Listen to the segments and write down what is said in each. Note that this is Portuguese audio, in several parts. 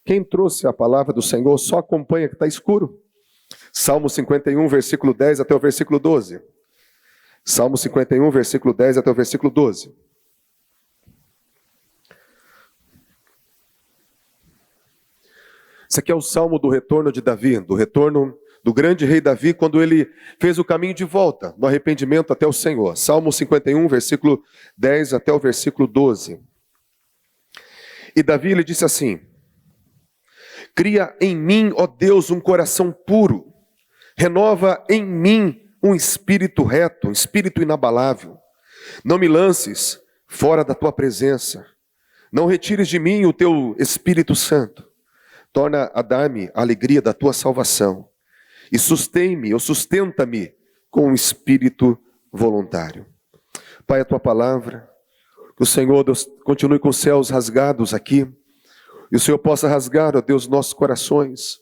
Quem trouxe a palavra do Senhor só acompanha que está escuro. Salmo 51, versículo 10 até o versículo 12. Salmo 51, versículo 10 até o versículo 12. Esse aqui é o salmo do retorno de Davi, do retorno do grande rei Davi, quando ele fez o caminho de volta, no arrependimento até o Senhor. Salmo 51, versículo 10 até o versículo 12. E Davi, ele disse assim: cria em mim, ó Deus, um coração puro, renova em mim um espírito reto, um espírito inabalável. Não me lances fora da tua presença, não retires de mim o teu Espírito Santo. Torna a dar-me a alegria da tua salvação e sustenta-me com um espírito voluntário. Pai, a tua palavra, que o Senhor, Deus, continue com os céus rasgados aqui, e o Senhor possa rasgar, ó Deus, nossos corações,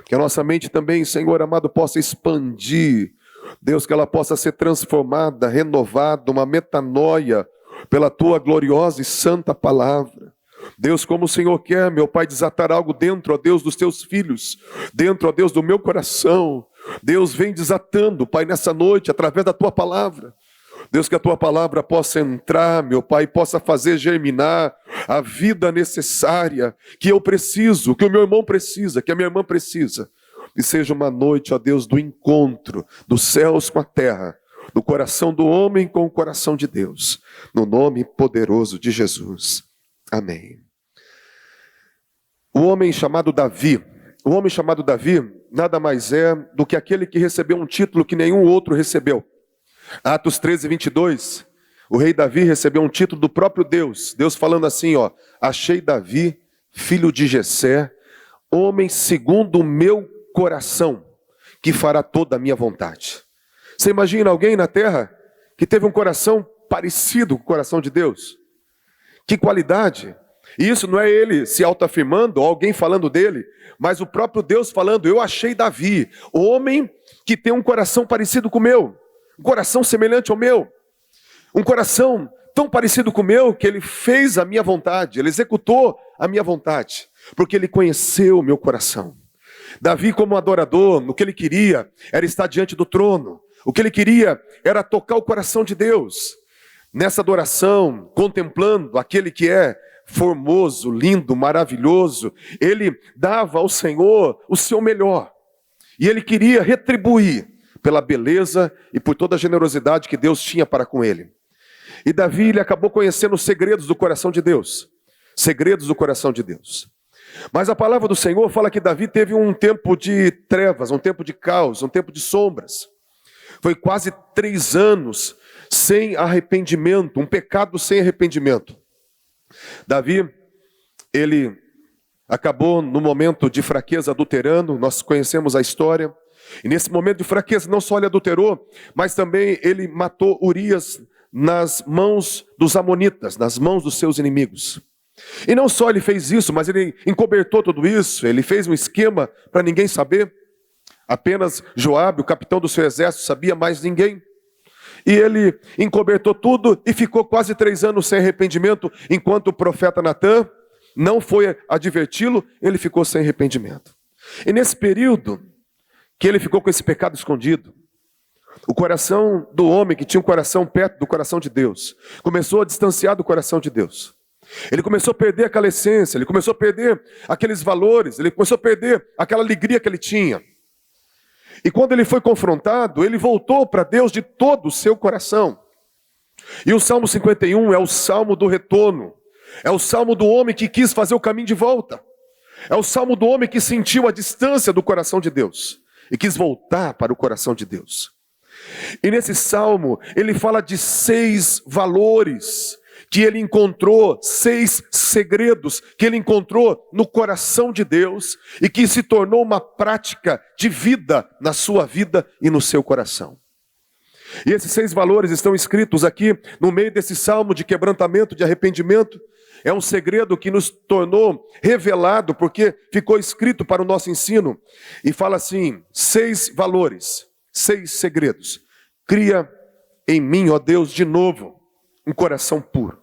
que a nossa mente também, Senhor amado, possa expandir, Deus, que ela possa ser transformada, renovada, uma metanoia pela tua gloriosa e santa palavra. Deus, como o Senhor quer, meu Pai, desatar algo dentro, ó Deus, dos teus filhos, dentro, ó Deus, do meu coração. Deus, vem desatando, Pai, nessa noite, através da tua palavra. Deus, que a tua palavra possa entrar, meu Pai, possa fazer germinar a vida necessária que eu preciso, que o meu irmão precisa, que a minha irmã precisa. E seja uma noite, ó Deus, do encontro dos céus com a terra, do coração do homem com o coração de Deus, no nome poderoso de Jesus. Amém. O homem chamado Davi nada mais é do que aquele que recebeu um título que nenhum outro recebeu. Atos 13, 22, o rei Davi recebeu um título do próprio Deus. Deus falando assim, ó: achei Davi, filho de Jessé, homem segundo o meu coração, que fará toda a minha vontade. Você imagina alguém na terra que teve um coração parecido com o coração de Deus? Que qualidade! E isso não é ele se autoafirmando, ou alguém falando dele, mas o próprio Deus falando: eu achei Davi, homem que tem um coração parecido com o meu, um coração semelhante ao meu, um coração tão parecido com o meu, que ele fez a minha vontade, ele executou a minha vontade, porque ele conheceu o meu coração. Davi, como adorador, o que ele queria era estar diante do trono, o que ele queria era tocar o coração de Deus. Nessa adoração, contemplando aquele que é formoso, lindo, maravilhoso, ele dava ao Senhor o seu melhor. E ele queria retribuir pela beleza e por toda a generosidade que Deus tinha para com ele. E Davi, ele acabou conhecendo os segredos do coração de Deus. Segredos do coração de Deus. Mas a palavra do Senhor fala que Davi teve um tempo de trevas, um tempo de caos, um tempo de sombras. Foi quase 3 anos sem arrependimento, um pecado sem arrependimento. Davi, ele acabou no momento de fraqueza adulterando, nós conhecemos a história. E nesse momento de fraqueza, não só ele adulterou, mas também ele matou Urias nas mãos dos amonitas, nas mãos dos seus inimigos. E não só ele fez isso, mas ele encobertou tudo isso, ele fez um esquema para ninguém saber. Apenas Joabe, o capitão do seu exército, sabia, mais ninguém. E ele encobertou tudo e ficou quase 3 anos sem arrependimento, enquanto o profeta Natã não foi adverti-lo, ele ficou sem arrependimento. E nesse período que ele ficou com esse pecado escondido, o coração do homem que tinha um coração perto do coração de Deus, começou a distanciar do coração de Deus. Ele começou a perder aquela essência, ele começou a perder aqueles valores, ele começou a perder aquela alegria que ele tinha. E quando ele foi confrontado, ele voltou para Deus de todo o seu coração. E o Salmo 51 é o salmo do retorno. É o salmo do homem que quis fazer o caminho de volta. É o salmo do homem que sentiu a distância do coração de Deus e quis voltar para o coração de Deus. E nesse salmo, ele fala de 6 valores que ele encontrou, 6 segredos que ele encontrou no coração de Deus e que se tornou uma prática de vida na sua vida e no seu coração. E esses 6 valores estão escritos aqui no meio desse salmo de quebrantamento, de arrependimento. É um segredo que nos tornou revelado porque ficou escrito para o nosso ensino. E fala assim: 6 valores, 6 segredos. Cria em mim, ó Deus, de novo, um coração puro.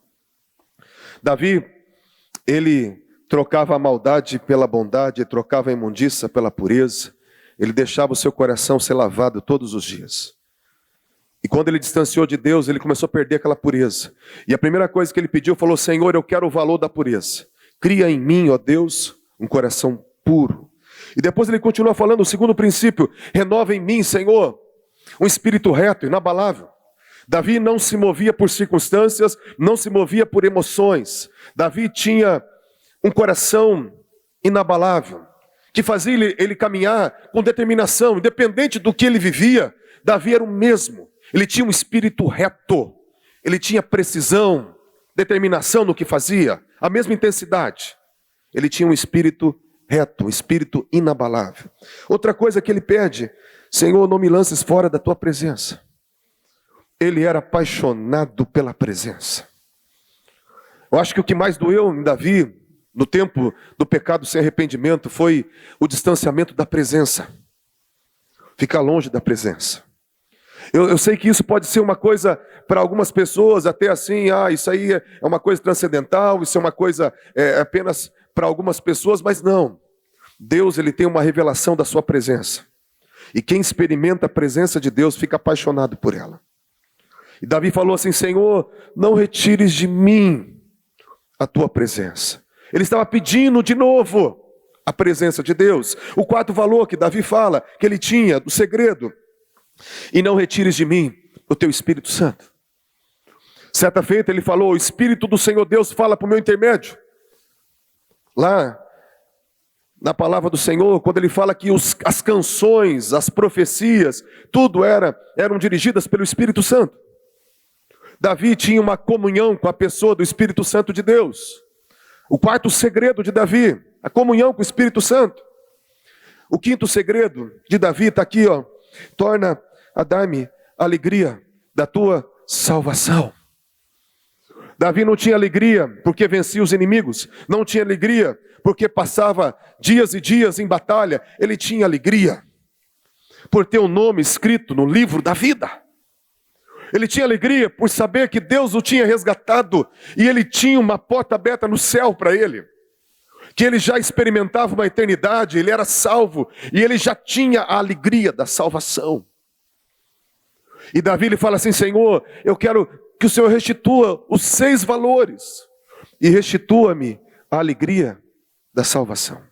Davi, ele trocava a maldade pela bondade, trocava a imundícia pela pureza. Ele deixava o seu coração ser lavado todos os dias. E quando ele distanciou de Deus, ele começou a perder aquela pureza. E a primeira coisa que ele pediu, falou: Senhor, eu quero o valor da pureza. Cria em mim, ó Deus, um coração puro. E depois ele continua falando o segundo princípio: renova em mim, Senhor, um espírito reto, inabalável. Davi não se movia por circunstâncias, não se movia por emoções. Davi tinha um coração inabalável, que fazia ele caminhar com determinação, independente do que ele vivia. Davi era o mesmo. Ele tinha um espírito reto, ele tinha precisão, determinação no que fazia, a mesma intensidade. Ele tinha um espírito reto, um espírito inabalável. Outra coisa que ele pede: Senhor, não me lances fora da tua presença. Ele era apaixonado pela presença. Eu acho que o que mais doeu em Davi, no tempo do pecado sem arrependimento, foi o distanciamento da presença. Ficar longe da presença. Eu sei que isso pode ser uma coisa para algumas pessoas, até assim, isso aí é uma coisa transcendental, isso é uma coisa apenas para algumas pessoas, mas não. Deus, ele tem uma revelação da sua presença. E quem experimenta a presença de Deus fica apaixonado por ela. E Davi falou assim: Senhor, não retires de mim a tua presença. Ele estava pedindo de novo a presença de Deus. O quarto valor que Davi fala, que ele tinha, do segredo: e não retires de mim o teu Espírito Santo. Certa feita ele falou: o Espírito do Senhor Deus fala por meu intermédio. Lá, na palavra do Senhor, quando ele fala que as canções, as profecias, tudo eram dirigidas pelo Espírito Santo. Davi tinha uma comunhão com a pessoa do Espírito Santo de Deus. O quarto segredo de Davi, a comunhão com o Espírito Santo. O quinto segredo de Davi está aqui, ó: torna a dar-me a alegria da tua salvação. Davi não tinha alegria porque vencia os inimigos, não tinha alegria porque passava dias e dias em batalha. Ele tinha alegria por ter o nome escrito no livro da vida. Ele tinha alegria por saber que Deus o tinha resgatado e ele tinha uma porta aberta no céu para ele. Que ele já experimentava uma eternidade, ele era salvo e ele já tinha a alegria da salvação. E Davi ele fala assim: Senhor, eu quero que o Senhor restitua os 6 valores e restitua-me a alegria da salvação.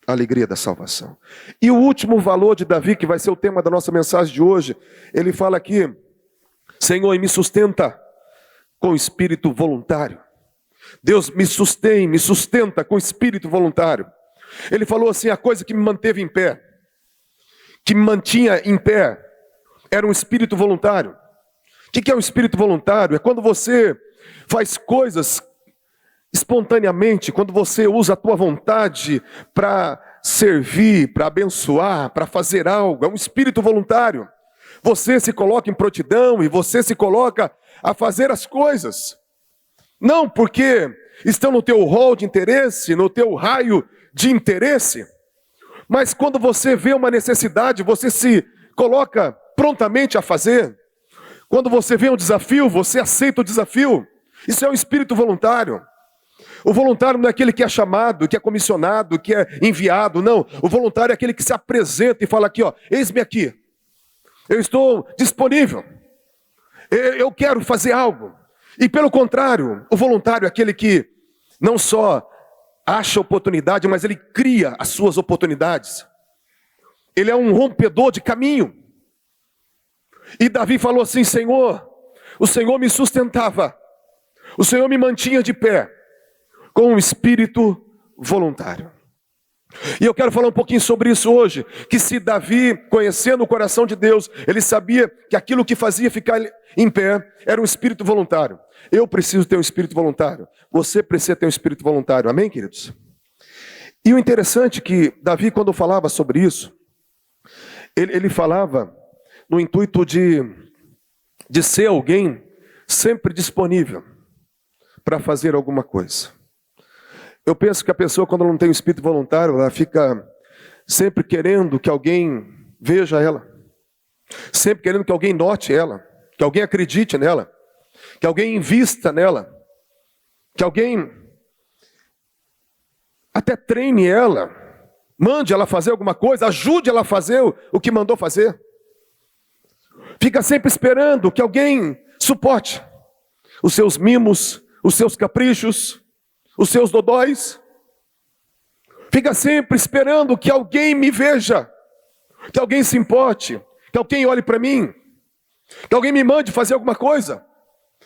A alegria da salvação. E o último valor de Davi, que vai ser o tema da nossa mensagem de hoje, ele fala aqui: Senhor, me sustenta com espírito voluntário. Deus me sustenta com espírito voluntário. Ele falou assim: a coisa que me manteve em pé, que me mantinha em pé, era um espírito voluntário. O que é um espírito voluntário? É quando você faz coisas espontaneamente, quando você usa a tua vontade para servir, para abençoar, para fazer algo. É um espírito voluntário. Você se coloca em prontidão e você se coloca a fazer as coisas. Não porque estão no teu rol de interesse, no teu raio de interesse, mas quando você vê uma necessidade, você se coloca prontamente a fazer. Quando você vê um desafio, você aceita o desafio. Isso é um espírito voluntário. O voluntário não é aquele que é chamado, que é comissionado, que é enviado, não. O voluntário é aquele que se apresenta e fala aqui, ó: eis-me aqui. Eu estou disponível. Eu quero fazer algo. E pelo contrário, o voluntário é aquele que não só acha oportunidade, mas ele cria as suas oportunidades. Ele é um rompedor de caminho. E Davi falou assim: Senhor, o Senhor me sustentava, o Senhor me mantinha de pé, com um espírito voluntário. E eu quero falar um pouquinho sobre isso hoje, que se Davi, conhecendo o coração de Deus, ele sabia que aquilo que fazia ficar em pé era um espírito voluntário. Eu preciso ter um espírito voluntário. Você precisa ter um espírito voluntário. Amém, queridos? E o interessante é que Davi, quando falava sobre isso, ele falava no intuito de ser alguém sempre disponível para fazer alguma coisa. Eu penso que a pessoa, quando ela não tem um espírito voluntário, ela fica sempre querendo que alguém veja ela, sempre querendo que alguém note ela, que alguém acredite nela, que alguém invista nela, que alguém Até treine ela, mande ela fazer alguma coisa, ajude ela a fazer o que mandou fazer. Fica sempre esperando que alguém suporte os seus mimos, os seus caprichos, os seus dodóis. Fica sempre esperando que alguém me veja, que alguém se importe, que alguém olhe para mim, que alguém me mande fazer alguma coisa,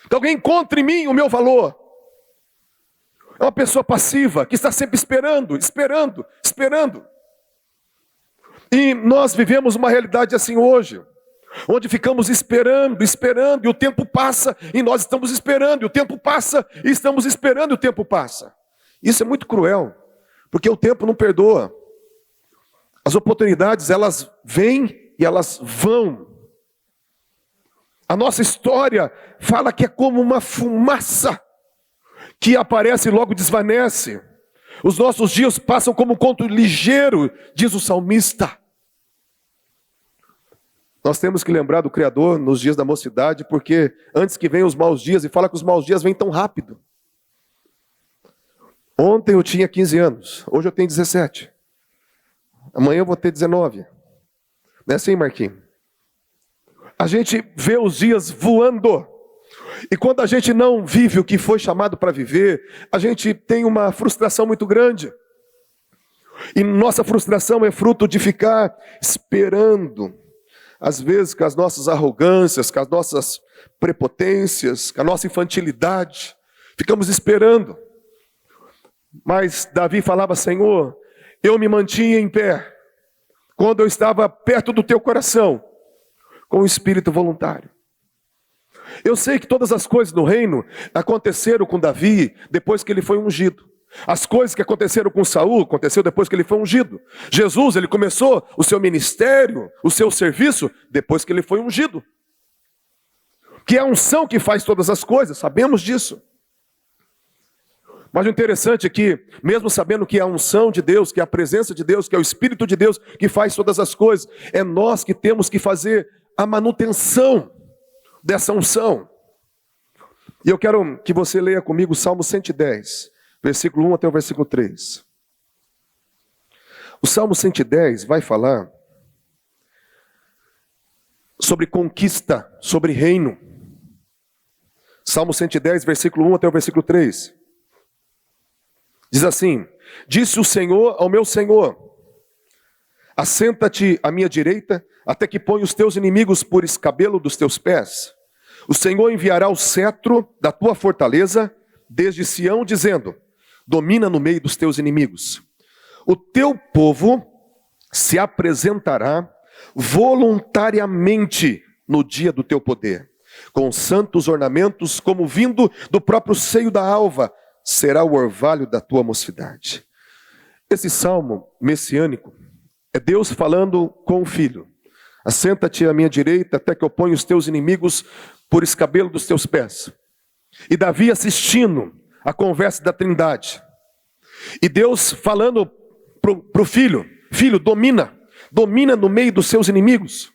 que alguém encontre em mim o meu valor. É uma pessoa passiva, que está sempre esperando. E nós vivemos uma realidade assim hoje, onde ficamos esperando, e o tempo passa, e nós estamos esperando, e o tempo passa, e estamos esperando, e o tempo passa. Isso é muito cruel, porque o tempo não perdoa. As oportunidades, elas vêm e elas vão. A nossa história fala que é como uma fumaça, que aparece e logo desvanece. Os nossos dias passam como um conto ligeiro, diz o salmista. Nós temos que lembrar do Criador nos dias da mocidade, porque antes que venham os maus dias, e fala que os maus dias vêm tão rápido. Ontem eu tinha 15 anos, hoje eu tenho 17. Amanhã eu vou ter 19. Não é assim, Marquinhos? A gente vê os dias voando. E quando a gente não vive o que foi chamado para viver, a gente tem uma frustração muito grande. E nossa frustração é fruto de ficar esperando. Às vezes com as nossas arrogâncias, com as nossas prepotências, com a nossa infantilidade, ficamos esperando. Mas Davi falava: Senhor, eu me mantinha em pé quando eu estava perto do teu coração, com o espírito voluntário. Eu sei que todas as coisas no reino aconteceram com Davi depois que ele foi ungido. As coisas que aconteceram com Saul aconteceu depois que ele foi ungido. Jesus, ele começou o seu ministério, o seu serviço, depois que ele foi ungido. Que é a unção que faz todas as coisas, sabemos disso. Mas o interessante é que, mesmo sabendo que é a unção de Deus, que é a presença de Deus, que é o Espírito de Deus que faz todas as coisas, é nós que temos que fazer a manutenção dessa unção. E eu quero que você leia comigo o Salmo 110, versículo 1 até o versículo 3. O Salmo 110 vai falar sobre conquista, sobre reino. Salmo 110, versículo 1 até o versículo 3. Diz assim: disse o Senhor ao meu Senhor: assenta-te à minha direita, até que ponha os teus inimigos por escabelo dos teus pés. O Senhor enviará o cetro da tua fortaleza desde Sião, dizendo: domina no meio dos teus inimigos. O teu povo se apresentará voluntariamente no dia do teu poder, com santos ornamentos, como vindo do próprio seio da alva, será o orvalho da tua mocidade. Esse salmo messiânico é Deus falando com o filho: assenta-te à minha direita, até que eu ponha os teus inimigos por escabelo dos teus pés. E Davi assistindo a conversa da Trindade. E Deus falando para o filho: filho, domina no meio dos seus inimigos.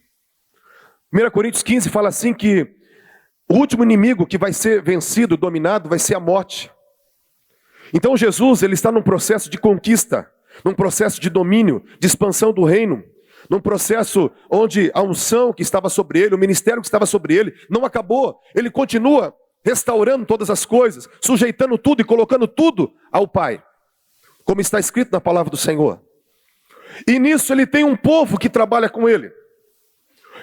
1 Coríntios 15 fala assim que o último inimigo que vai ser vencido, dominado, vai ser a morte. Então Jesus, ele está num processo de conquista, num processo de domínio, de expansão do reino, num processo onde a unção que estava sobre ele, o ministério que estava sobre ele, não acabou. Ele continua restaurando todas as coisas, sujeitando tudo e colocando tudo ao Pai, como está escrito na palavra do Senhor. E nisso ele tem um povo que trabalha com ele.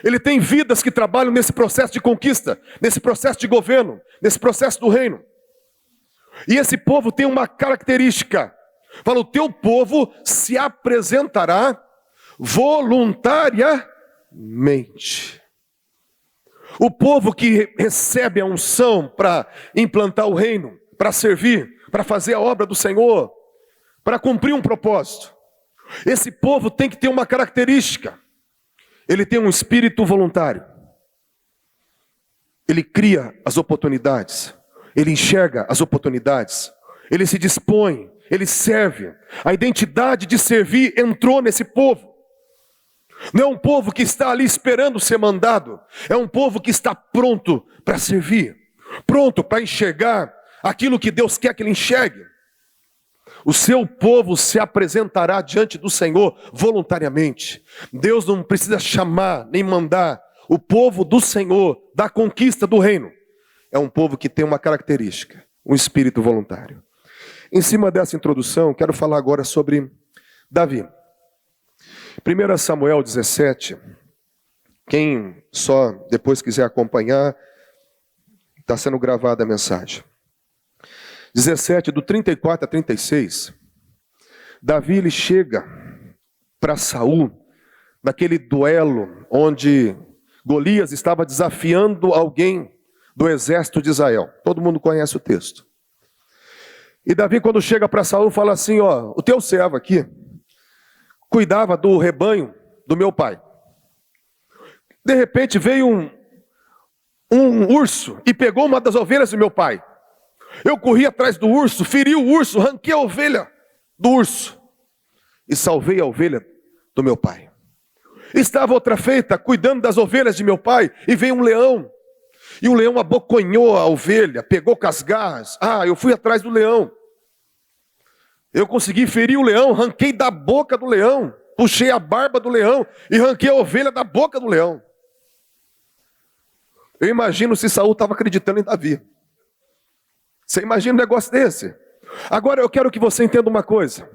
Ele tem vidas que trabalham nesse processo de conquista, nesse processo de governo, nesse processo do reino. E esse povo tem uma característica. Fala: o teu povo se apresentará voluntariamente. O povo que recebe a unção para implantar o reino, para servir, para fazer a obra do Senhor, para cumprir um propósito. Esse povo tem que ter uma característica. Ele tem um espírito voluntário. Ele cria as oportunidades. Ele enxerga as oportunidades. Ele se dispõe. Ele serve. A identidade de servir entrou nesse povo. Não é um povo que está ali esperando ser mandado. É um povo que está pronto para servir. Pronto para enxergar aquilo que Deus quer que ele enxergue. O seu povo se apresentará diante do Senhor voluntariamente. Deus não precisa chamar nem mandar. O povo do Senhor, da conquista do reino, é um povo que tem uma característica, um espírito voluntário. Em cima dessa introdução, quero falar agora sobre Davi. 1 Samuel 17, quem só depois quiser acompanhar, está sendo gravada a mensagem. 17, do 34 a 36, Davi ele chega para Saul, naquele duelo onde Golias estava desafiando alguém do exército de Israel. Todo mundo conhece o texto. E Davi, quando chega para Saul, fala assim: ó, o teu servo aqui cuidava do rebanho do meu pai. De repente veio um urso e pegou uma das ovelhas do meu pai. Eu corri atrás do urso, feri o urso, arranquei a ovelha do urso e salvei a ovelha do meu pai. Estava outra feita cuidando das ovelhas de meu pai e veio um leão. E o leão abocanhou a ovelha, pegou com as garras. Eu fui atrás do leão. Eu consegui ferir o leão, arranquei da boca do leão, puxei a barba do leão e arranquei a ovelha da boca do leão. Eu imagino se Saul estava acreditando em Davi. Você imagina um negócio desse? Agora eu quero que você entenda uma coisa.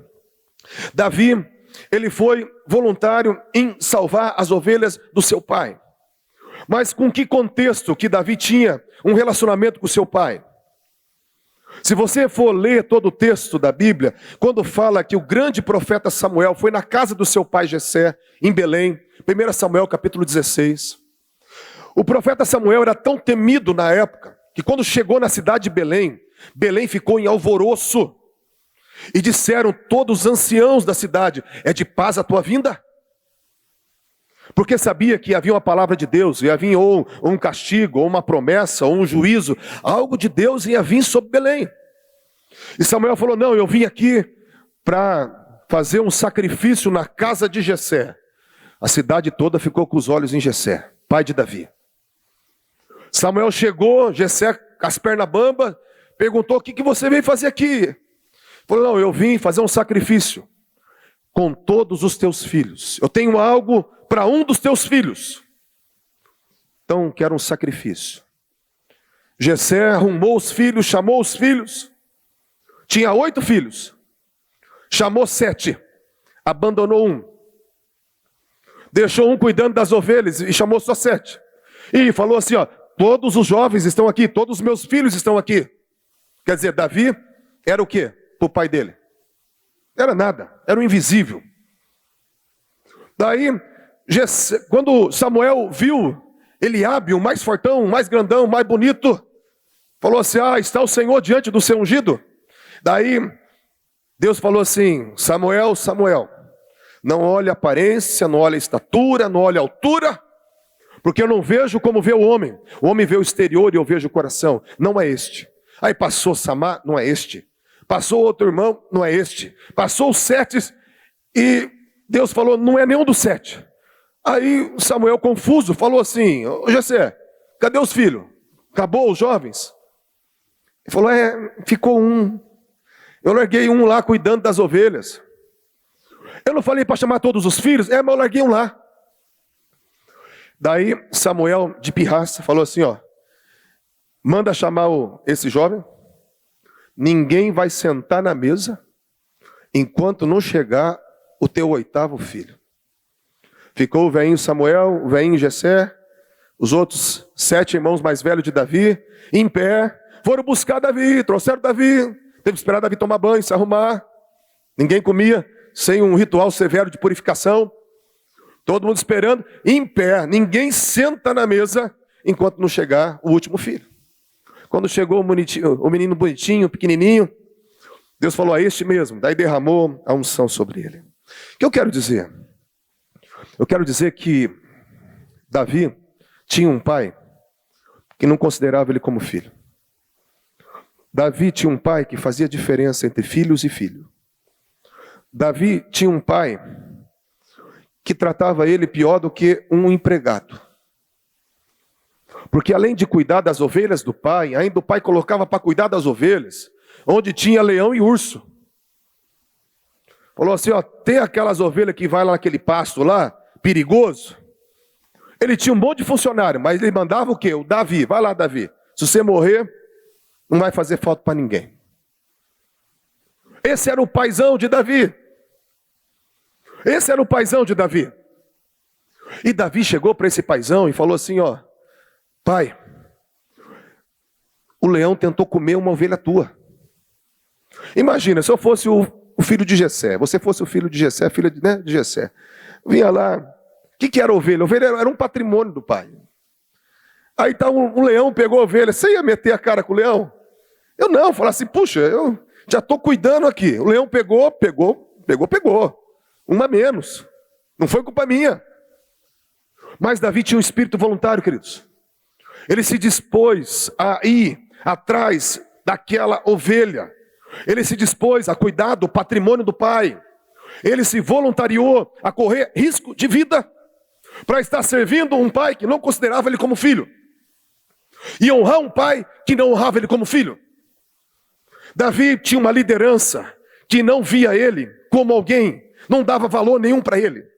Davi, ele foi voluntário em salvar as ovelhas do seu pai. Mas com que contexto que Davi tinha um relacionamento com seu pai? Se você for ler todo o texto da Bíblia, quando fala que o grande profeta Samuel foi na casa do seu pai Jessé, em Belém, 1 Samuel capítulo 16. O profeta Samuel era tão temido na época, que quando chegou na cidade de Belém, Belém ficou em alvoroço. E disseram todos os anciãos da cidade: é de paz a tua vinda? Porque sabia que havia uma palavra de Deus, ia vir ou um castigo, ou uma promessa, ou um juízo. Algo de Deus ia vir sobre Belém. E Samuel falou: não, eu vim aqui para fazer um sacrifício na casa de Jessé. A cidade toda ficou com os olhos em Jessé, pai de Davi. Samuel chegou, Jessé com as pernas bambas, perguntou: o que você veio fazer aqui? Falou: não, eu vim fazer um sacrifício com todos os teus filhos. Eu tenho algo para um dos teus filhos. Então quero um sacrifício. Jessé arrumou os filhos, chamou os filhos. Tinha 8 filhos. Chamou 7. Abandonou um. Deixou um cuidando das ovelhas e chamou só 7. E falou assim: ó, todos os jovens estão aqui, todos os meus filhos estão aqui. Quer dizer, Davi era o quê para o pai dele? Era nada, era o invisível. Daí, quando Samuel viu Eliabe, o mais fortão, o mais grandão, o mais bonito, falou assim: está o Senhor diante do seu ungido? Daí, Deus falou assim: Samuel, Samuel, não olhe a aparência, não olhe a estatura, não olhe a altura, porque eu não vejo como vê o homem vê o exterior e eu vejo o coração, não é este. Aí passou Samar, não é este. Passou outro irmão, não é este. Passou os 7 e Deus falou: não é nenhum dos 7. Aí Samuel, confuso, falou assim: ô Jessé, cadê os filhos? Acabou os jovens? Ele falou: ficou um. Eu larguei um lá cuidando das ovelhas. Eu não falei para chamar todos os filhos? Mas eu larguei um lá. Daí Samuel, de pirraça, falou assim: ó, manda chamar esse jovem. Ninguém vai sentar na mesa enquanto não chegar o teu 8º filho. Ficou o velhinho Samuel, o velhinho Jessé, os outros 7 irmãos mais velhos de Davi, em pé, foram buscar Davi, trouxeram Davi, teve que esperar Davi tomar banho, se arrumar. Ninguém comia sem um ritual severo de purificação. Todo mundo esperando, em pé, ninguém senta na mesa enquanto não chegar o último filho. Quando chegou o menino bonitinho, pequenininho, Deus falou: este mesmo. Daí derramou a unção sobre ele. O que eu quero dizer? Eu quero dizer que Davi tinha um pai que não considerava ele como filho. Davi tinha um pai que fazia diferença entre filhos e filho. Davi tinha um pai que tratava ele pior do que um empregado. Porque além de cuidar das ovelhas do pai, ainda o pai colocava para cuidar das ovelhas onde tinha leão e urso. Falou assim, ó, tem aquelas ovelhas que vai lá naquele pasto lá, perigoso. Ele tinha um monte de funcionário, mas ele mandava o quê? O Davi, vai lá Davi. Se você morrer, não vai fazer falta para ninguém. Esse era o paizão de Davi. Esse era o paizão de Davi. E Davi chegou para esse paizão e falou assim, ó, pai, o leão tentou comer uma ovelha tua. Imagina, se eu fosse o filho de Jessé, você fosse o filho de Jessé, filha de, de Jessé. Vinha lá, o que era ovelha? Ovelha era um patrimônio do pai. Aí tá um leão pegou a ovelha, você ia meter a cara com o leão? Eu não, falar assim, puxa, eu já estou cuidando aqui. O leão pegou. Uma menos. Não foi culpa minha. Mas Davi tinha um espírito voluntário, queridos. Ele se dispôs a ir atrás daquela ovelha. Ele se dispôs a cuidar do patrimônio do pai. Ele se voluntariou a correr risco de vida para estar servindo um pai que não considerava ele como filho. E honrar um pai que não honrava ele como filho. Davi tinha uma liderança que não via ele como alguém, não dava valor nenhum para ele.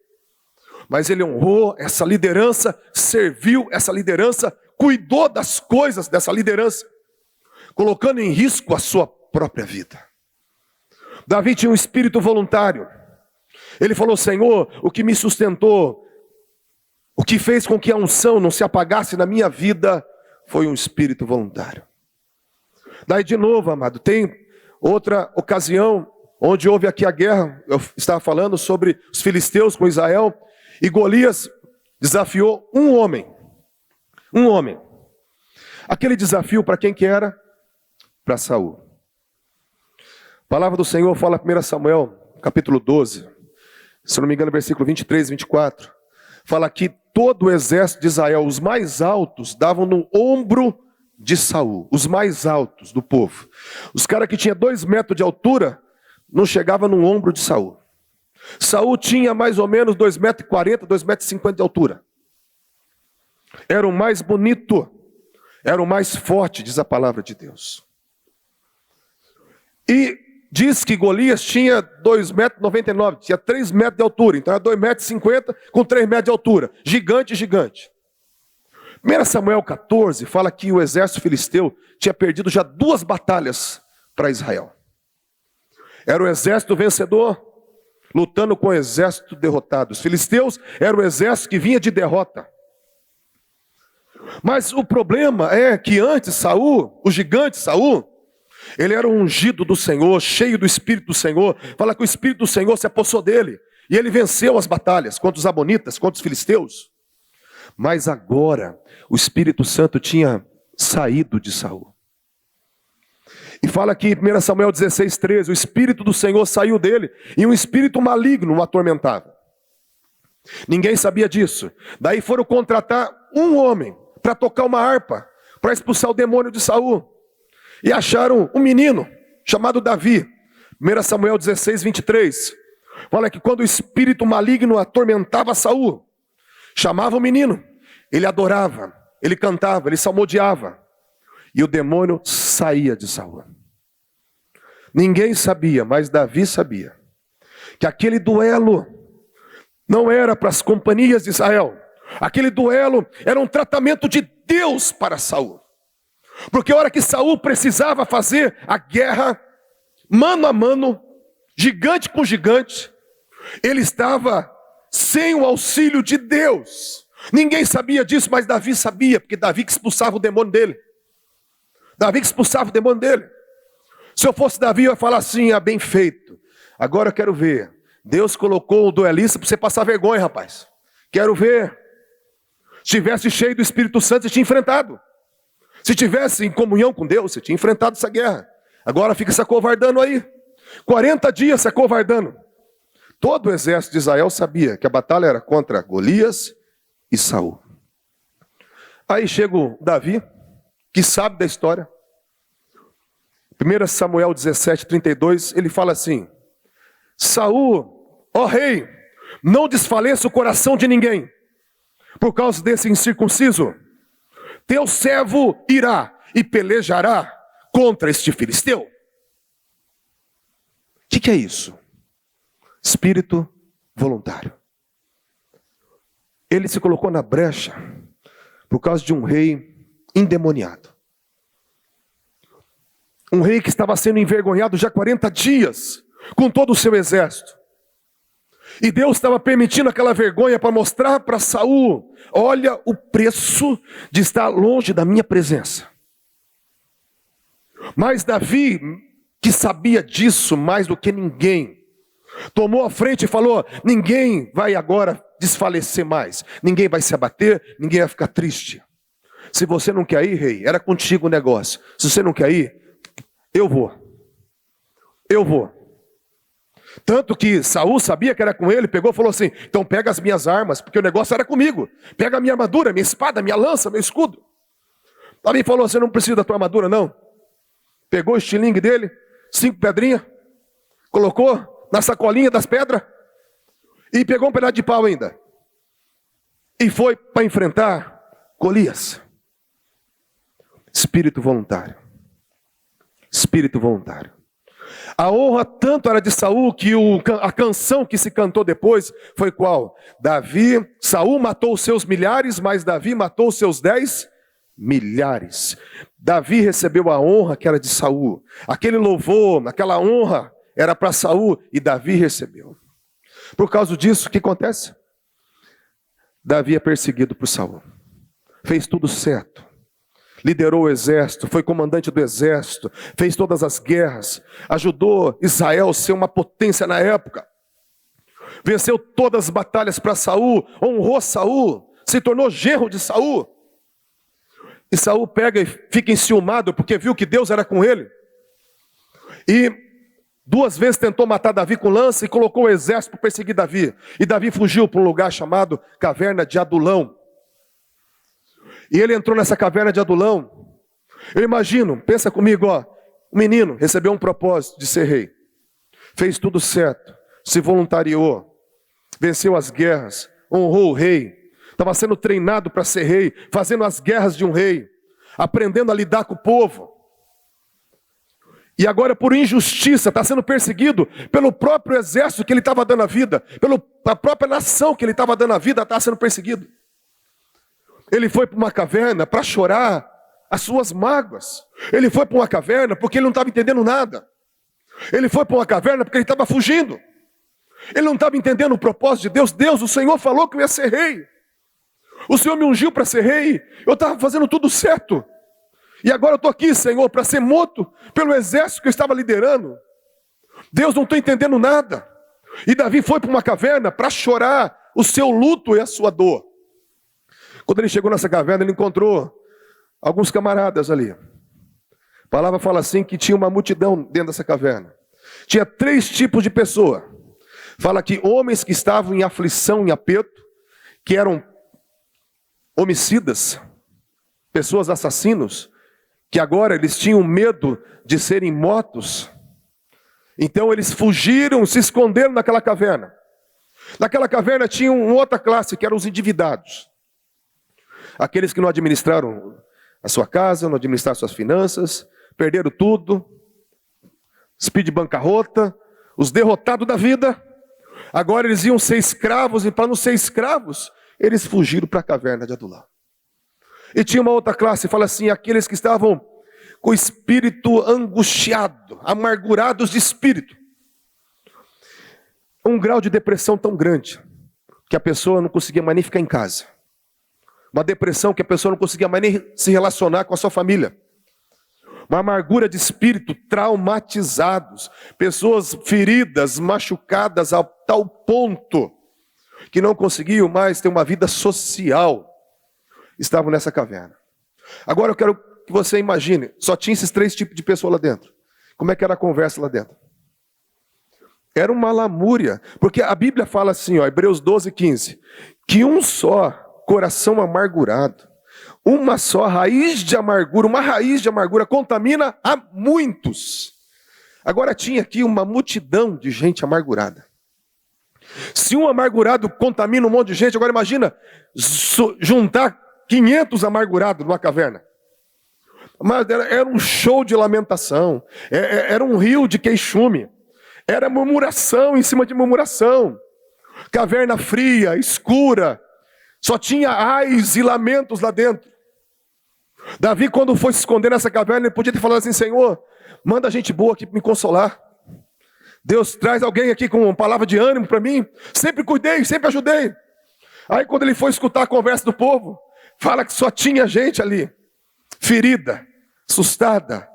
Mas ele honrou essa liderança, serviu essa liderança, cuidou das coisas dessa liderança, colocando em risco a sua própria vida. Davi tinha um espírito voluntário. Ele falou, Senhor, o que me sustentou, o que fez com que a unção não se apagasse na minha vida, foi um espírito voluntário. Daí de novo, amado, tem outra ocasião, onde houve aqui a guerra, eu estava falando sobre os filisteus com Israel, e Golias desafiou um homem. Aquele desafio para quem que era? Para Saul. A palavra do Senhor fala em 1 Samuel, capítulo 12, se não me engano, versículo 23 e 24. Fala que todo o exército de Israel, os mais altos, davam no ombro de Saul, os mais altos do povo. Os caras que tinham 2 metros de altura, não chegavam no ombro de Saul. Saul tinha mais ou menos 2,40 metros, 2,50 metros de altura. Era o mais bonito, era o mais forte, diz a palavra de Deus. E diz que Golias tinha 2,99 metros, tinha 3 metros de altura, então era 2,50 metros com 3 metros de altura. Gigante. 1 Samuel 14 fala que o exército filisteu tinha perdido já 2 batalhas para Israel. Era o exército vencedor lutando com o exército derrotado. Os filisteus eram o exército que vinha de derrota. Mas o problema é que antes Saul, o gigante Saul, ele era um ungido do Senhor, cheio do Espírito do Senhor. Fala que o Espírito do Senhor se apossou dele. E ele venceu as batalhas contra os amonitas, contra os filisteus. Mas agora, o Espírito Santo tinha saído de Saul. E fala aqui, 1 Samuel 16:13, o Espírito do Senhor saiu dele e um espírito maligno o atormentava. Ninguém sabia disso. Daí foram contratar um homem para tocar uma harpa, para expulsar o demônio de Saul. E acharam um menino chamado Davi. 1 Samuel 16:23. Fala que quando o espírito maligno atormentava Saul, chamava o menino, ele adorava, ele cantava, ele salmodiava. E o demônio saía de Saul. Ninguém sabia, mas Davi sabia, que aquele duelo não era para as companhias de Israel. Aquele duelo era um tratamento de Deus para Saul. Porque a hora que Saul precisava fazer a guerra, mano a mano, gigante com gigante, ele estava sem o auxílio de Deus. Ninguém sabia disso, mas Davi sabia, porque Davi que expulsava o demônio dele. Se eu fosse Davi, eu ia falar assim, bem feito. Agora eu quero ver. Deus colocou o duelista para você passar vergonha, rapaz. Quero ver. Se tivesse cheio do Espírito Santo, você tinha enfrentado. Se tivesse em comunhão com Deus, você tinha enfrentado essa guerra. Agora fica se acovardando aí. 40 dias se acovardando. Todo o exército de Israel sabia que a batalha era contra Golias e Saul. Aí chega o Davi, que sabe da história. 1 Samuel 17:32, ele fala assim: Saul, ó rei, não desfaleça o coração de ninguém, por causa desse incircunciso. Teu servo irá e pelejará contra este filisteu. O que é isso? Espírito voluntário. Ele se colocou na brecha por causa de um rei endemoniado. Um rei que estava sendo envergonhado já 40 dias, com todo o seu exército. E Deus estava permitindo aquela vergonha para mostrar para Saul: olha o preço de estar longe da minha presença. Mas Davi, que sabia disso mais do que ninguém, tomou a frente e falou: ninguém vai agora desfalecer mais, ninguém vai se abater, ninguém vai ficar triste. Se você não quer ir, rei, era contigo o negócio. Se você não quer ir, eu vou. Tanto que Saul sabia que era com ele, pegou e falou assim: então pega as minhas armas, porque o negócio era comigo. Pega a minha armadura, minha espada, minha lança, meu escudo. Davi falou: você não precisa da tua armadura não. Pegou o estilingue dele, 5 pedrinhas, colocou na sacolinha das pedras, e pegou um pedaço de pau ainda. E foi para enfrentar Golias. Espírito voluntário. Espírito voluntário. A honra tanto era de Saul que a canção que se cantou depois foi qual? Saul matou os seus milhares, mas Davi matou os seus 10 milhares. Davi recebeu a honra que era de Saul. Aquele louvor, aquela honra era para Saul e Davi recebeu. Por causa disso, o que acontece? Davi é perseguido por Saul. Fez tudo certo. Liderou o exército, foi comandante do exército, fez todas as guerras, ajudou Israel a ser uma potência na época. Venceu todas as batalhas para Saul, honrou Saul, se tornou genro de Saul. E Saul pega e fica enciumado porque viu que Deus era com ele. E 2 vezes tentou matar Davi com lança e colocou o exército para perseguir Davi. E Davi fugiu para um lugar chamado Caverna de Adulão. E ele entrou nessa caverna de Adulão. Eu imagino, pensa comigo, ó, o menino recebeu um propósito de ser rei. Fez tudo certo, se voluntariou, venceu as guerras, honrou o rei. Estava sendo treinado para ser rei, fazendo as guerras de um rei, aprendendo a lidar com o povo. E agora, por injustiça, está sendo perseguido pelo próprio exército que ele estava dando a vida, pela própria nação que ele estava dando a vida, está sendo perseguido. Ele foi para uma caverna para chorar as suas mágoas. Ele foi para uma caverna porque ele não estava entendendo nada. Ele foi para uma caverna porque ele estava fugindo. Ele não estava entendendo o propósito de Deus. Deus, o Senhor falou que eu ia ser rei. O Senhor me ungiu para ser rei. Eu estava fazendo tudo certo. E agora eu estou aqui, Senhor, para ser morto pelo exército que eu estava liderando. Deus, não estou entendendo nada. E Davi foi para uma caverna para chorar o seu luto e a sua dor. Quando ele chegou nessa caverna, ele encontrou alguns camaradas ali. A palavra fala assim que tinha uma multidão dentro dessa caverna. Tinha 3 tipos de pessoa. Fala que homens que estavam em aflição, em aperto, que eram homicidas, pessoas assassinos, que agora eles tinham medo de serem mortos. Então eles fugiram, se esconderam naquela caverna. Naquela caverna tinha uma outra classe, que eram os endividados. Aqueles que não administraram a sua casa, não administraram suas finanças, perderam tudo, speed bancarrota, os derrotados da vida. Agora eles iam ser escravos, e para não ser escravos, eles fugiram para a caverna de Adulão. E tinha uma outra classe, fala assim, aqueles que estavam com o espírito angustiado, amargurados de espírito. Um grau de depressão tão grande, que a pessoa não conseguia mais nem ficar em casa. Uma depressão que a pessoa não conseguia mais nem se relacionar com a sua família. Uma amargura de espírito, traumatizados. Pessoas feridas, machucadas a tal ponto que não conseguiam mais ter uma vida social. Estavam nessa caverna. Agora eu quero que você imagine, só tinha esses 3 tipos de pessoas lá dentro. Como é que era a conversa lá dentro? Era uma lamúria. Porque a Bíblia fala assim, ó, Hebreus 12:15, que um só coração amargurado, uma só raiz de amargura, uma raiz de amargura contamina a muitos. Agora tinha aqui uma multidão de gente amargurada. Se um amargurado contamina um monte de gente, agora imagina juntar 500 amargurados numa caverna. Mas era um show de lamentação, era um rio de queixume, Era murmuração em cima de murmuração. Caverna fria, escura. Só tinha ais e lamentos lá dentro. Davi, quando foi se esconder nessa caverna, ele podia ter falado assim: Senhor, manda gente boa aqui para me consolar. Deus, traz alguém aqui com uma palavra de ânimo para mim. Sempre cuidei, sempre ajudei. Aí quando ele foi escutar a conversa do povo, fala que só tinha gente ali, ferida, assustada,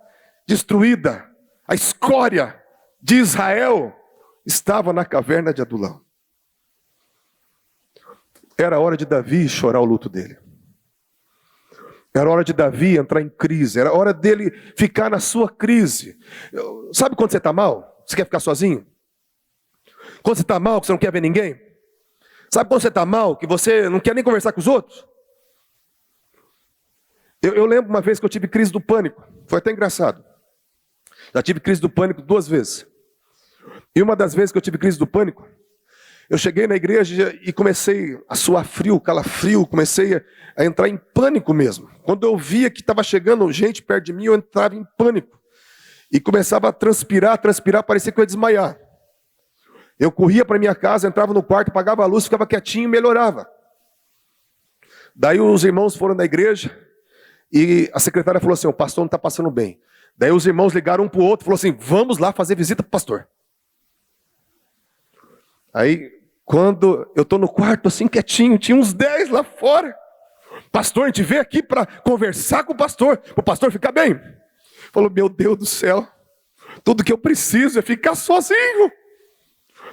destruída. A escória de Israel estava na caverna de Adulão. Era hora de Davi chorar o luto dele. Era hora de Davi entrar em crise. Era hora dele ficar na sua crise. Sabe quando você está mal? Você quer ficar sozinho? Quando você está mal, que você não quer ver ninguém? Sabe quando você está mal, que você não quer nem conversar com os outros? Eu lembro uma vez que eu tive crise do pânico. Foi até engraçado. Já tive crise do pânico 2 vezes. E uma das vezes que eu tive crise do pânico, eu cheguei na igreja e comecei a suar frio, calafrio, comecei a entrar em pânico mesmo. Quando eu via que estava chegando gente perto de mim, eu entrava em pânico. E começava a transpirar, parecia que eu ia desmaiar. Eu corria para minha casa, entrava no quarto, apagava a luz, ficava quietinho e melhorava. Daí os irmãos foram na igreja e a secretária falou assim: o pastor não está passando bem. Daí os irmãos ligaram um para o outro e falaram assim: vamos lá fazer visita para o pastor. Aí, quando eu estou no quarto assim quietinho, tinha uns 10 lá fora. Pastor, a gente veio aqui para conversar com o pastor ficar bem. Falou: meu Deus do céu, tudo que eu preciso é ficar sozinho.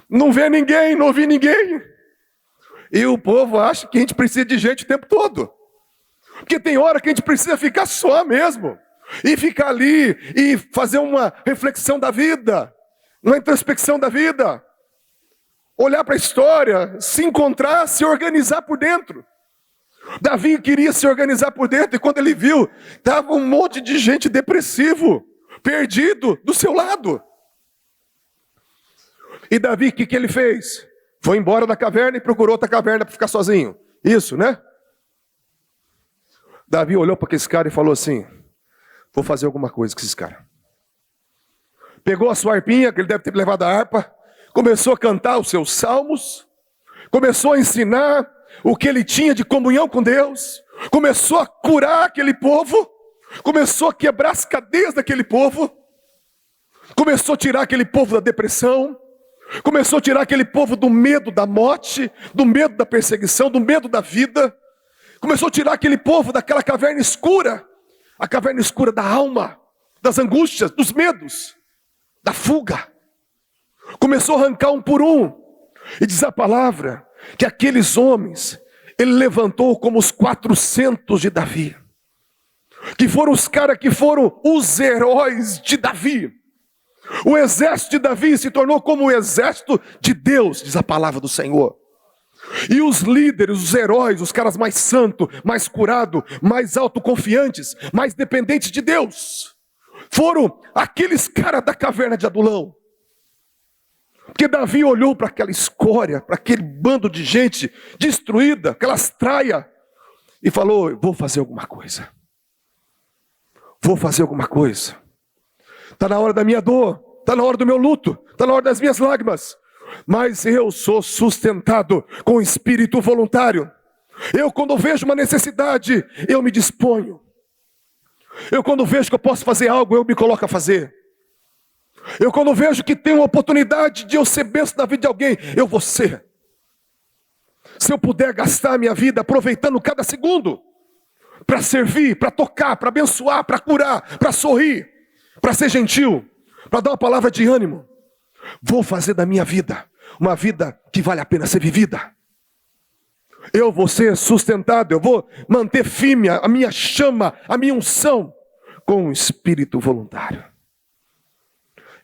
Não ver ninguém, não ouvir ninguém. E o povo acha que a gente precisa de gente o tempo todo. Porque tem hora que a gente precisa ficar só mesmo. E ficar ali e fazer uma reflexão da vida. Uma introspecção da vida. Olhar para a história, se encontrar, se organizar por dentro. Davi queria se organizar por dentro, e quando ele viu, estava um monte de gente depressivo, perdido, do seu lado. E Davi, o que ele fez? Foi embora da caverna e procurou outra caverna para ficar sozinho. Isso, né? Davi olhou para aquele cara e falou assim: vou fazer alguma coisa com esses caras. Pegou a sua harpinha, que ele deve ter levado a harpa, começou a cantar os seus salmos, começou a ensinar o que ele tinha de comunhão com Deus, começou a curar aquele povo, começou a quebrar as cadeias daquele povo, começou a tirar aquele povo da depressão, começou a tirar aquele povo do medo da morte, do medo da perseguição, do medo da vida, começou a tirar aquele povo daquela caverna escura, a caverna escura da alma, das angústias, dos medos, da fuga. Começou a arrancar um por um. E diz a palavra que aqueles homens, ele levantou como os 400 de Davi. Que foram os caras que foram os heróis de Davi. O exército de Davi se tornou como o exército de Deus, diz a palavra do Senhor. E os líderes, os heróis, os caras mais santos, mais curados, mais autoconfiantes, mais dependentes de Deus, foram aqueles caras da caverna de Adulão. Porque Davi olhou para aquela escória, para aquele bando de gente destruída, aquelas traias, e falou: vou fazer alguma coisa. Vou fazer alguma coisa. Está na hora da minha dor, está na hora do meu luto, está na hora das minhas lágrimas. Mas eu sou sustentado com o espírito voluntário. Eu, quando vejo uma necessidade, eu me disponho. Eu, quando vejo que eu posso fazer algo, eu me coloco a fazer. Eu, quando vejo que tem uma oportunidade de eu ser bênção na vida de alguém, eu vou ser. Se eu puder gastar a minha vida aproveitando cada segundo para servir, para tocar, para abençoar, para curar, para sorrir, para ser gentil, para dar uma palavra de ânimo, vou fazer da minha vida uma vida que vale a pena ser vivida. Eu vou ser sustentado, eu vou manter firme a minha chama, a minha unção com o espírito voluntário.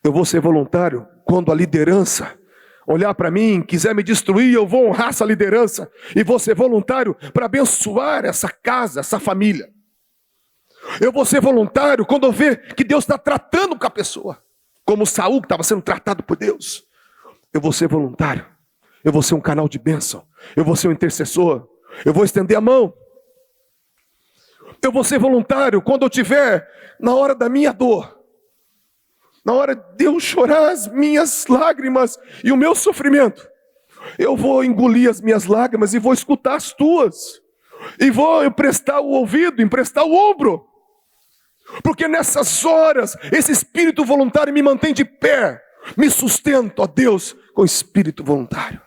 Eu vou ser voluntário quando a liderança olhar para mim, quiser me destruir, eu vou honrar essa liderança e vou ser voluntário para abençoar essa casa, essa família. Eu vou ser voluntário quando eu ver que Deus está tratando com a pessoa, como Saul que estava sendo tratado por Deus. Eu vou ser voluntário, eu vou ser um canal de bênção, eu vou ser um intercessor, eu vou estender a mão. Eu vou ser voluntário quando eu estiver na hora da minha dor, na hora de eu chorar as minhas lágrimas e o meu sofrimento, eu vou engolir as minhas lágrimas e vou escutar as tuas. E vou emprestar o ouvido, emprestar o ombro. Porque nessas horas, esse espírito voluntário me mantém de pé. Me sustenta, ó Deus, com espírito voluntário.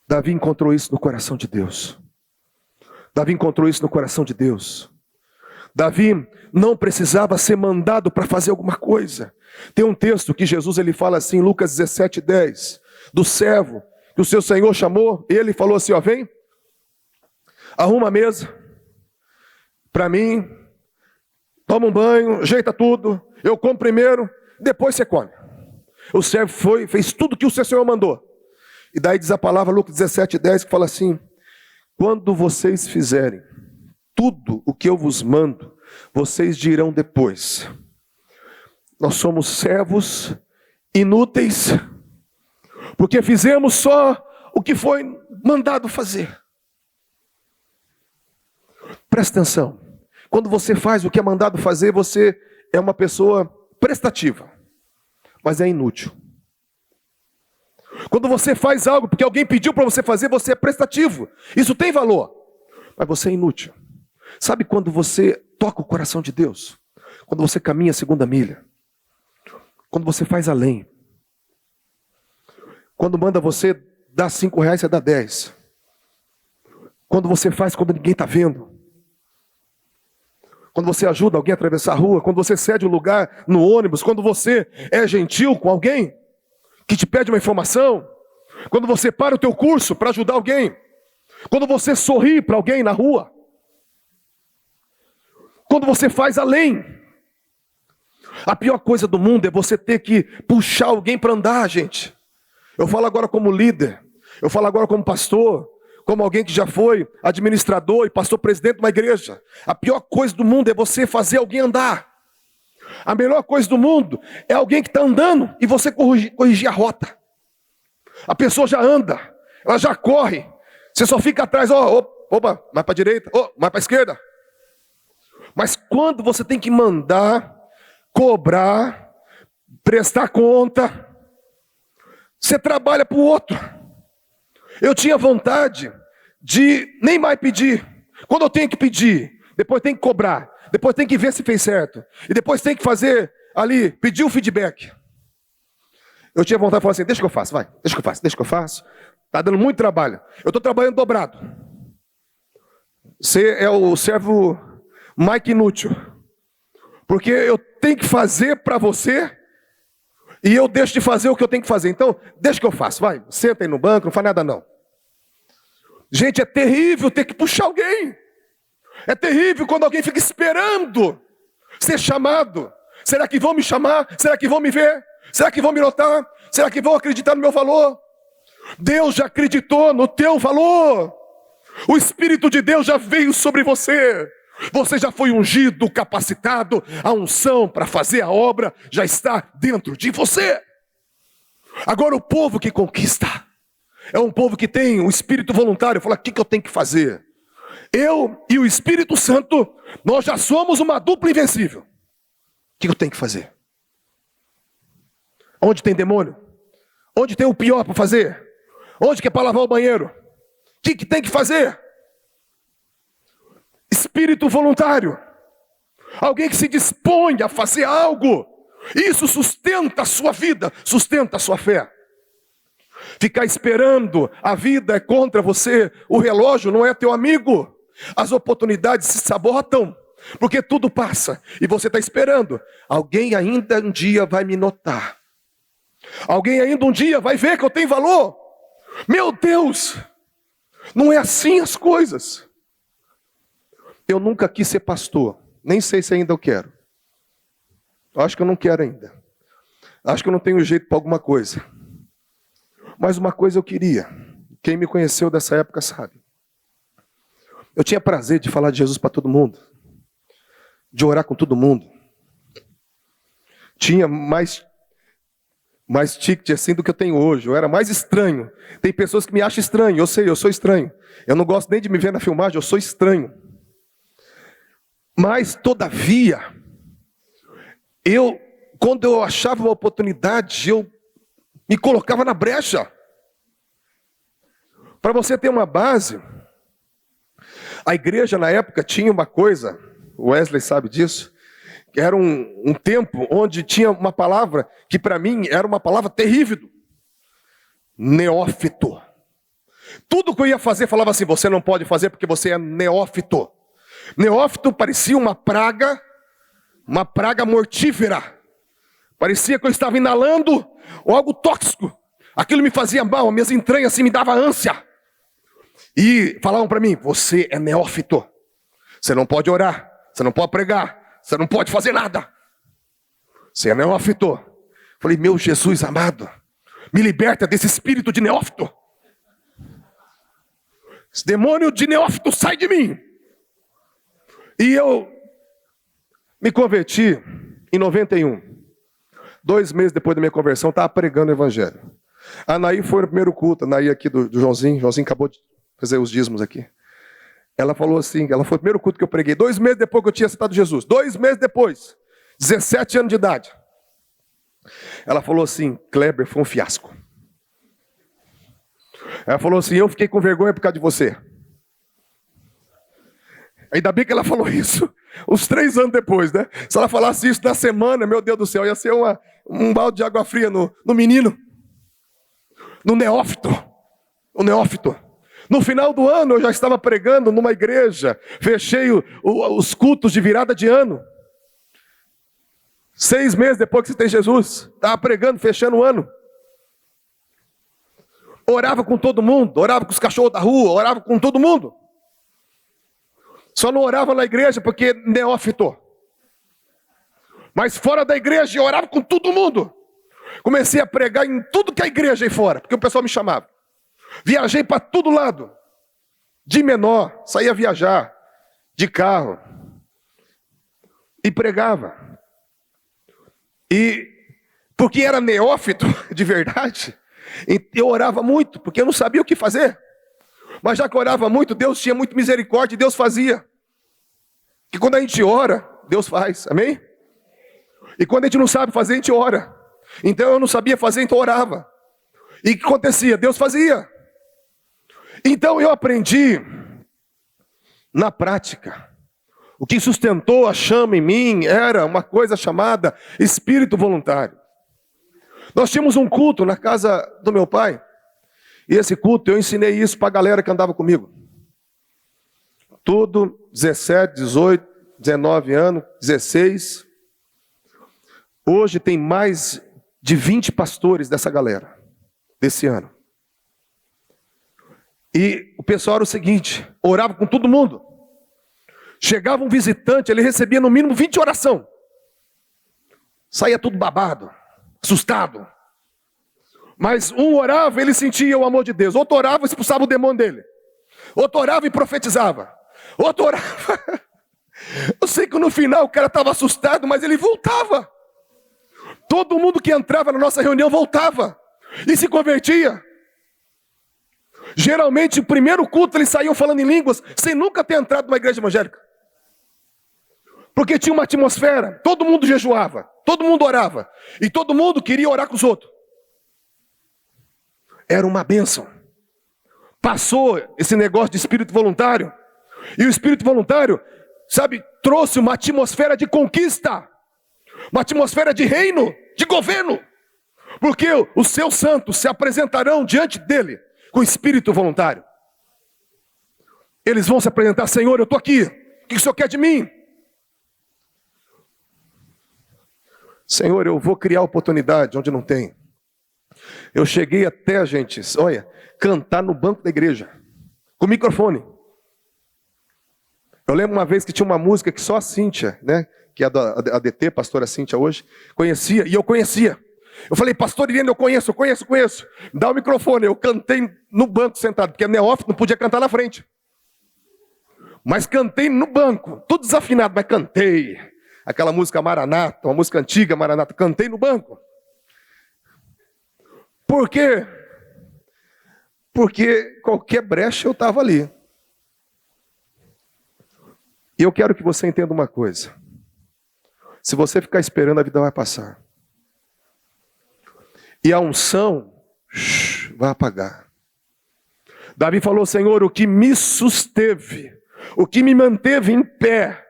Davi encontrou isso no coração de Deus. Davi encontrou isso no coração de Deus. Davi não precisava ser mandado para fazer alguma coisa. Tem um texto que Jesus ele fala assim, Lucas 17:10, do servo que o seu Senhor chamou, ele falou assim, ó, vem, arruma a mesa para mim, toma um banho, ajeita tudo, eu como primeiro, depois você come. O servo foi, fez tudo que o seu Senhor mandou. E daí diz a palavra, Lucas 17:10, que fala assim, quando vocês fizerem tudo o que eu vos mando, vocês dirão depois, nós somos servos inúteis, porque fizemos só o que foi mandado fazer. Presta atenção, quando você faz o que é mandado fazer, você é uma pessoa prestativa, mas é inútil. Quando você faz algo porque alguém pediu para você fazer, você é prestativo. Isso tem valor, mas você é inútil. Sabe quando você toca o coração de Deus? Quando você caminha a segunda milha. Quando você faz além. Quando manda você dar R$5, você dá 10. Quando você faz quando ninguém está vendo. Quando você ajuda alguém a atravessar a rua. Quando você cede um lugar no ônibus. Quando você é gentil com alguém que te pede uma informação, quando você para o teu curso para ajudar alguém, quando você sorri para alguém na rua, quando você faz além. A pior coisa do mundo é você ter que puxar alguém para andar, gente. Eu falo agora como líder, eu falo agora como pastor, como alguém que já foi administrador e pastor presidente de uma igreja. A pior coisa do mundo é você fazer alguém andar. A melhor coisa do mundo é alguém que está andando e você corrigir a rota. A pessoa já anda, ela já corre. Você só fica atrás, opa, mais para a direita, mais para a esquerda. Mas quando você tem que mandar, cobrar, prestar conta, você trabalha para o outro. Eu tinha vontade de nem mais pedir. Quando eu tenho que pedir, depois tem que cobrar. Depois tem que ver se fez certo. E depois tem que fazer ali, pedir o feedback. Eu tinha vontade de falar assim, deixa que eu faço, vai. Deixa que eu faço. Está dando muito trabalho. Eu estou trabalhando dobrado. Você é o servo mais que inútil. Porque eu tenho que fazer para você e eu deixo de fazer o que eu tenho que fazer. Então, deixa que eu faço, vai. Senta aí no banco, não faz nada não. Gente, é terrível ter que puxar alguém. É terrível quando alguém fica esperando ser chamado. Será que vão me chamar? Será que vão me ver? Será que vão me notar? Será que vão acreditar no meu valor? Deus já acreditou no teu valor. O Espírito de Deus já veio sobre você. Você já foi ungido, capacitado. A unção para fazer a obra já está dentro de você. Agora o povo que conquista é um povo que tem um espírito voluntário. Fala, o que eu tenho que fazer? Eu e o Espírito Santo, nós já somos uma dupla invencível. O que eu tenho que fazer? Onde tem demônio? Onde tem o pior para fazer? Onde que é para lavar o banheiro? O que tem que fazer? Espírito voluntário. Alguém que se dispõe a fazer algo. Isso sustenta a sua vida, sustenta a sua fé. Ficar esperando, a vida é contra você, o relógio não é teu amigo. As oportunidades se sabotam, porque tudo passa e você está esperando. Alguém ainda um dia vai me notar. Alguém ainda um dia vai ver que eu tenho valor. Meu Deus, não é assim as coisas. Eu nunca quis ser pastor, nem sei se ainda eu quero. Acho que eu não quero ainda. Acho que eu não tenho jeito para alguma coisa. Mas uma coisa eu queria. Quem me conheceu dessa época sabe. Eu tinha prazer de falar de Jesus para todo mundo. De orar com todo mundo. Tinha mais ticket assim do que eu tenho hoje. Eu era mais estranho. Tem pessoas que me acham estranho. Eu sei, eu sou estranho. Eu não gosto nem de me ver na filmagem, eu sou estranho. Mas, todavia, eu quando eu achava uma oportunidade, eu me colocava na brecha. Para você ter uma base, a igreja na época tinha uma coisa, o Wesley sabe disso, que era um tempo onde tinha uma palavra que para mim era uma palavra terrível. Neófito. Tudo que eu ia fazer falava assim, você não pode fazer porque você é neófito. Neófito parecia uma praga mortífera. Parecia que eu estava inalando algo tóxico. Aquilo me fazia mal, as minhas entranhas assim me dava ânsia. E falavam para mim, você é neófito. Você não pode orar, você não pode pregar, você não pode fazer nada. Você é neófito. Falei, meu Jesus amado, me liberta desse espírito de neófito. Esse demônio de neófito sai de mim. E eu me converti em 91. 2 meses depois da minha conversão, estava pregando o evangelho. A Anaí foi no primeiro culto, a Anaí aqui do Joãozinho. Joãozinho acabou de fazer os dízimos aqui. Ela falou assim, ela foi o primeiro culto que eu preguei. 2 meses depois que eu tinha aceitado Jesus. 2 meses depois. 17 anos de idade. Ela falou assim, Kleber, foi um fiasco. Ela falou assim, eu fiquei com vergonha por causa de você. Ainda bem que ela falou isso uns 3 anos depois, né? Se ela falasse isso na semana, meu Deus do céu, ia ser um balde de água fria no menino. No neófito. O neófito. No final do ano eu já estava pregando numa igreja. Fechei os cultos de virada de ano. 6 meses depois que você tem Jesus. Estava pregando, fechando o ano. Orava com todo mundo. Orava com os cachorros da rua. Orava com todo mundo. Só não orava na igreja porque neófito. Mas fora da igreja eu orava com todo mundo. Comecei a pregar em tudo que é igreja aí fora. Porque o pessoal me chamava. Viajei para todo lado. De menor, saía viajar. De carro. E pregava. E porque era neófito de verdade, eu orava muito, porque eu não sabia o que fazer. Mas já que eu orava muito, Deus tinha muita misericórdia e Deus fazia. Que quando a gente ora, Deus faz, amém? E quando a gente não sabe fazer, a gente ora. Então eu não sabia fazer, então eu orava. E o que acontecia? Deus fazia. Então eu aprendi na prática. O que sustentou a chama em mim era uma coisa chamada espírito voluntário. Nós tínhamos um culto na casa do meu pai. E esse culto, eu ensinei isso para a galera que andava comigo. Tudo 17, 18, 19 anos, 16. Hoje tem mais de 20 pastores dessa galera, desse ano. E o pessoal era o seguinte, orava com todo mundo. Chegava um visitante, ele recebia no mínimo 20 orações. Saía tudo babado, assustado. Mas um orava, ele sentia o amor de Deus. Outro orava e expulsava o demônio dele. Outro orava e profetizava. Outro orava. Eu sei que no final o cara estava assustado, mas ele voltava. Todo mundo que entrava na nossa reunião voltava. E se convertia. Geralmente, no primeiro culto, eles saíam falando em línguas, sem nunca ter entrado numa igreja evangélica. Porque tinha uma atmosfera, todo mundo jejuava, todo mundo orava, e todo mundo queria orar com os outros. Era uma bênção. Passou esse negócio de espírito voluntário, e o espírito voluntário, sabe, trouxe uma atmosfera de conquista, uma atmosfera de reino, de governo, porque os seus santos se apresentarão diante dele com espírito voluntário. Eles vão se apresentar, Senhor, eu estou aqui, o que o Senhor quer de mim? Senhor, eu vou criar oportunidade onde não tem. Eu cheguei até, gente, olha, cantar no banco da igreja, com microfone. Eu lembro uma vez que tinha uma música que só a Cíntia, né, que é da ADT, pastora Cíntia hoje, conhecia, e eu conhecia. Eu falei, pastor Irene, eu conheço. Dá o microfone. Eu cantei no banco sentado, porque neófito não podia cantar na frente. Mas cantei no banco, tudo desafinado, mas cantei. Aquela música Maranata, uma música antiga Maranata, cantei no banco. Por quê? Porque qualquer brecha eu estava ali. E eu quero que você entenda uma coisa. Se você ficar esperando, a vida vai passar. e a unção vai apagar. Davi falou: Senhor, o que me susteve, o que me manteve em pé,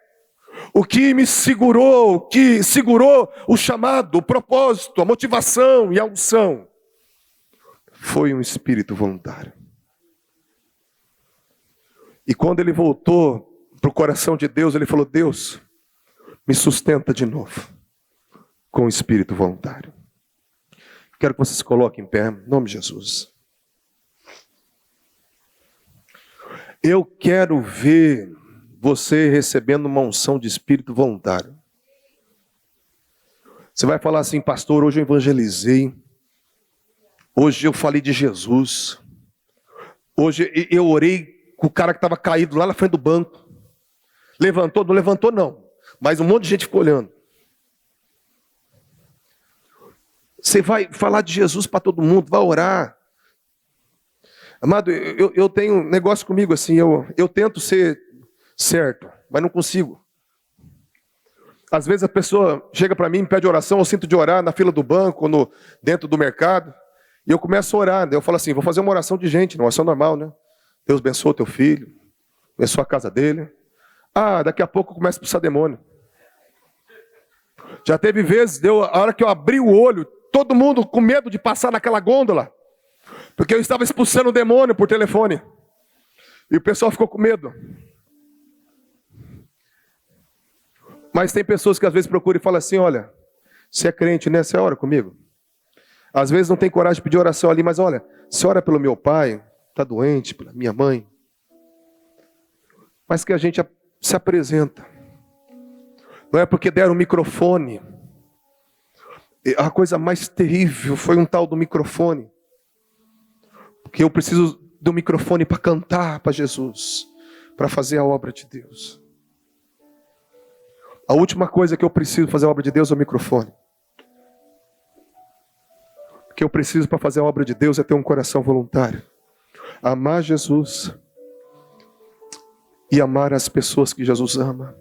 o que me segurou, o que segurou o chamado, o propósito, a motivação e a unção, foi um espírito voluntário. E quando ele voltou para o coração de Deus, ele falou: Deus, me sustenta de novo com o espírito voluntário. Quero que você se coloque em pé, em nome de Jesus. Eu quero ver você recebendo uma unção de espírito voluntário. Você vai falar assim: pastor, hoje eu evangelizei, hoje eu falei de Jesus, hoje eu orei com o cara que estava caído lá na frente do banco. Levantou? Não levantou não, mas um monte de gente ficou olhando. Você vai falar de Jesus para todo mundo, vai orar. Amado, eu tenho um negócio comigo assim, eu tento ser certo, mas não consigo. Às vezes a pessoa chega para mim, me pede oração, eu sinto de orar na fila do banco, dentro do mercado, e eu começo a orar. Eu falo assim: vou fazer uma oração de gente, uma oração normal, né? Deus abençoe o teu filho, abençoe a casa dele. Ah, daqui a pouco eu começo a expulsar demônio. Já teve vezes, a hora que eu abri o olho, todo mundo com medo de passar naquela gôndola, porque eu estava expulsando o demônio por telefone. E o pessoal ficou com medo. Mas tem pessoas que às vezes procuram e falam assim: olha, você é crente, né? Você ora comigo? Às vezes não tem coragem de pedir oração ali, mas olha, você ora pelo meu pai, está doente, pela minha mãe. Mas que a gente se apresenta. Não é porque deram um microfone. A coisa mais terrível foi um tal do microfone. Porque eu preciso do microfone para cantar para Jesus, para fazer a obra de Deus. A última coisa que eu preciso fazer a obra de Deus é o microfone. O que eu preciso para fazer a obra de Deus é ter um coração voluntário. Amar Jesus e amar as pessoas que Jesus ama.